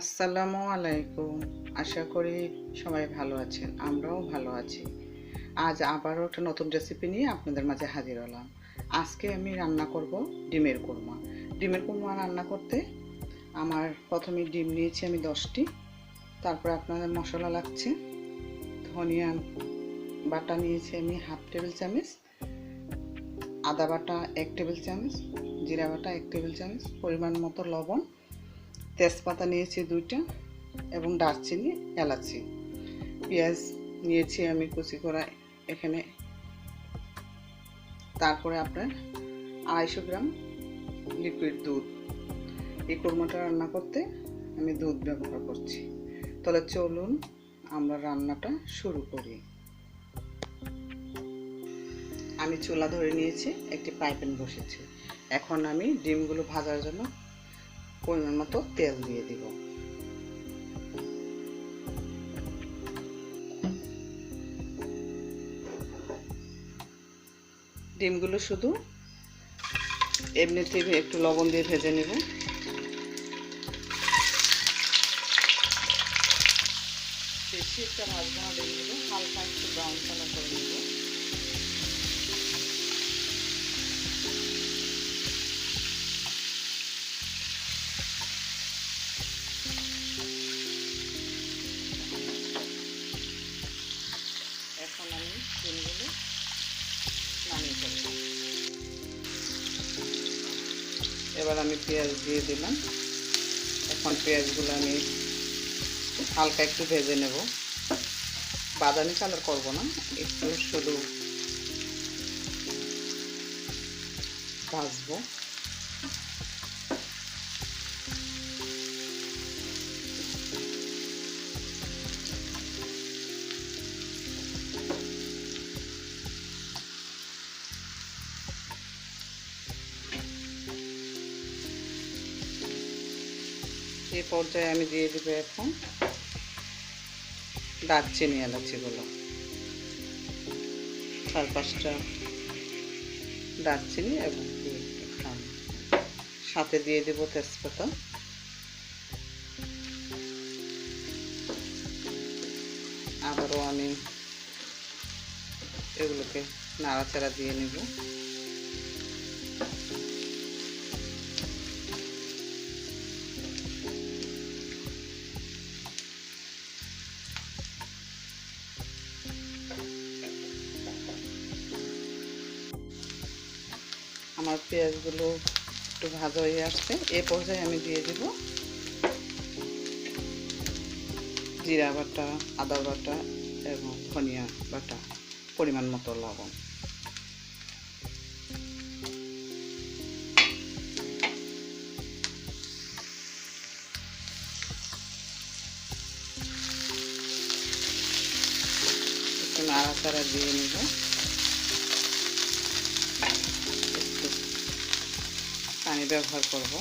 আসসালামু আলাইকুম। আশা করি সবাই ভালো আছেন, আমরাও ভালো আছি। আজ আবারও একটা নতুন রেসিপি নিয়ে আপনাদের মাঝে হাজির হলাম। আজকে আমি রান্না করব ডিমের কোরমা। ডিমের কোরমা রান্না করতে আমার প্রথমে ডিম নিয়েছি আমি 10টি। তারপরে আপনাদের মশলা লাগছে, ধনিয়া বাটা নিয়েছি আমি হাফ টেবিল চামচ, আদা বাটা 1 টেবিল চামচ, জিরা বাটা 1 টেবিল চামচ, পরিমাণ মতো লবণ, তেজপাতা নিয়েছি 2টা এবং দারচিনি, এলাচি। পেঁয়াজ নিয়েছি আমি কুচি করা এখানে। তারপরে আপনার 250 গ্রাম লিকুইড দুধ। এই কোরমাটা রান্না করতে আমি দুধ ব্যবহার করছি। তাহলে চলুন আমরা রান্নাটা শুরু করি। আমি চুলা ধরে নিয়েছি, একটি ফ্রাই প্যান বসেছি। এখন আমি ডিমগুলো ভাজার জন্য পরিমাণ মতো তেল দিয়ে দিব। ডিমগুলো শুধু এমনিতে একটু লবণ দিয়ে ভেজে নেব। বেশি একটা ভাজবো না, ডিমগুলো হালকা একটু ব্রাউন কালার করে নেব। এখন আমি ডিমগুলো নামিয়ে ফেলব। এবার আমি পেঁয়াজ দিয়ে দিলাম। এখন পেঁয়াজগুলো আমি হালকা একটু ভেজে নেব, বাদামি কালার করব না, একটু শুধু ভাজবো। এই পর্যায়ে আমি দিয়ে দেব এখন দারচিনি, এলাচিগুলো 4-5টা দারচিনি এবং সাথে দিয়ে দেব তেজপাতা। আবারও আমি এগুলোকে নাড়াচাড়া দিয়ে নেব। আমার পেঁয়াজগুলো একটু ভাজা হয়ে আসছে। এ পর্যায়ে আমি দিয়ে দেব জিরা বাটা, আদা বাটা এবং ধনিয়া বাটা, পরিমাণ মতো লবণ। একটু নাড়াচাড়া দিয়ে নেব। একটু পানি ব্যবহার করব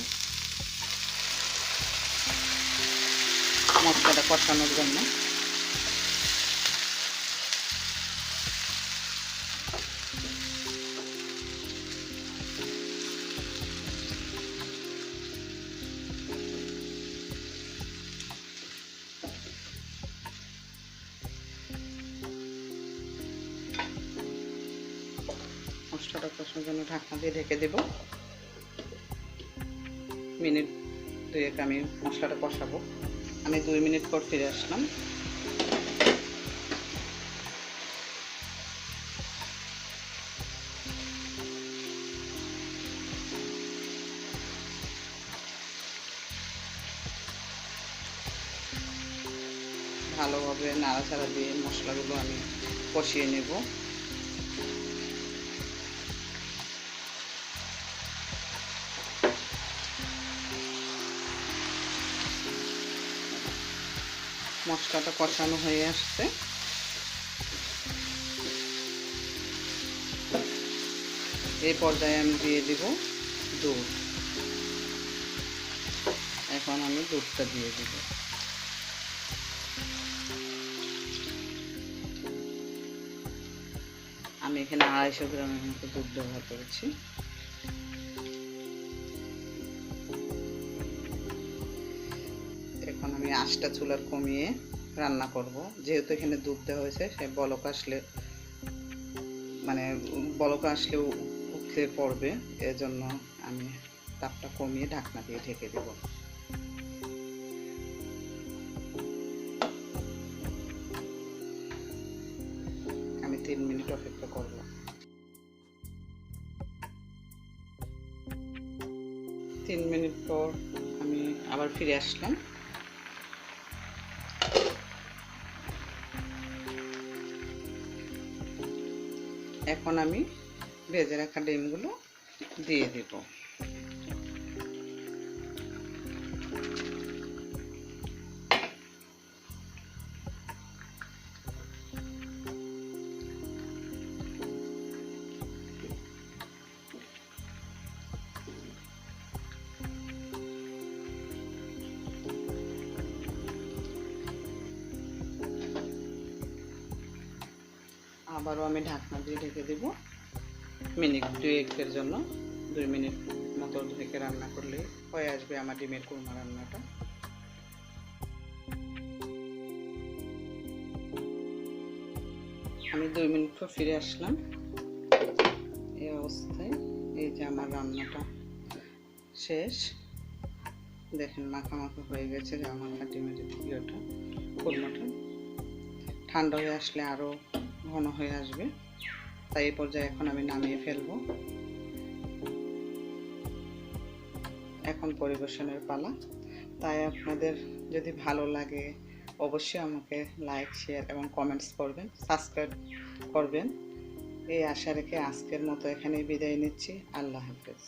মশলাটা কষানোর জন্য। মশলাটা কষানোর জন্য ঢাকনা দিয়ে ঢেকে দেব। মিনিট 2 আমি মশলাটা কষাবো। আমি 2 মিনিট পর ফিরে আসলাম। ভালোভাবে নাড়াচাড়া দিয়ে মশলাগুলো আমি কষিয়ে নেব। মশলাটা কষানো হয়ে আসছে। এই পর্যায়ে আমি দিয়ে দিব দুধ। এখন আমি দুধটা দিয়ে দিব। আমি এখানে 250 গ্রামের মতো দুধ ব্যবহার করেছি। এখন আঁচটা চুলার কমিয়ে রান্না করব, যেহেতু এখানে দুধ দেওয়া হয়েছে। সে বলক আসলে মানে বলক আসলেও উঠলে পড়বে, এজন্য আমি তাপটা কমিয়ে ঢাকনা দিয়ে ঢেকে দেব। আমি 3 মিনিট অপেক্ষা করব। 3 মিনিট পর আমি আবার ফিরে আসলাম। এখন আমি ভেজে রাখা ডিমগুলো দিয়ে দেব। আবারও আমি ঢাকনা দিয়ে ঢেকে দেব মিনিট 2-1 জন্য। 2 মিনিট মতো ঢেকে রান্না করলে হয়ে আসবে আমার ডিমের কুরমা রান্নাটা। আমি 2 মিনিট পর ফিরে আসলাম। এই অবস্থায় এই যে আমার রান্নাটা শেষ। দেখেন মাখা মাখা হয়ে গেছে যে আমার ডিমের ইয়েটা, কুরমাটা। ঠান্ডা হয়ে আসলে আরও ঘন হয়ে আসবে, তাই এই পর্যায়ে এখন আমি নামিয়ে ফেলবো। এখন পরিবেশনের পালা। তাই আপনাদের যদি ভালো লাগে অবশ্যই আমাকে লাইক, শেয়ার এবং কমেন্টস করবেন, সাবস্ক্রাইব করবেন। এই আশা রেখে আজকের মতো এখানেই বিদায় নিচ্ছি। আল্লাহ হাফেজ।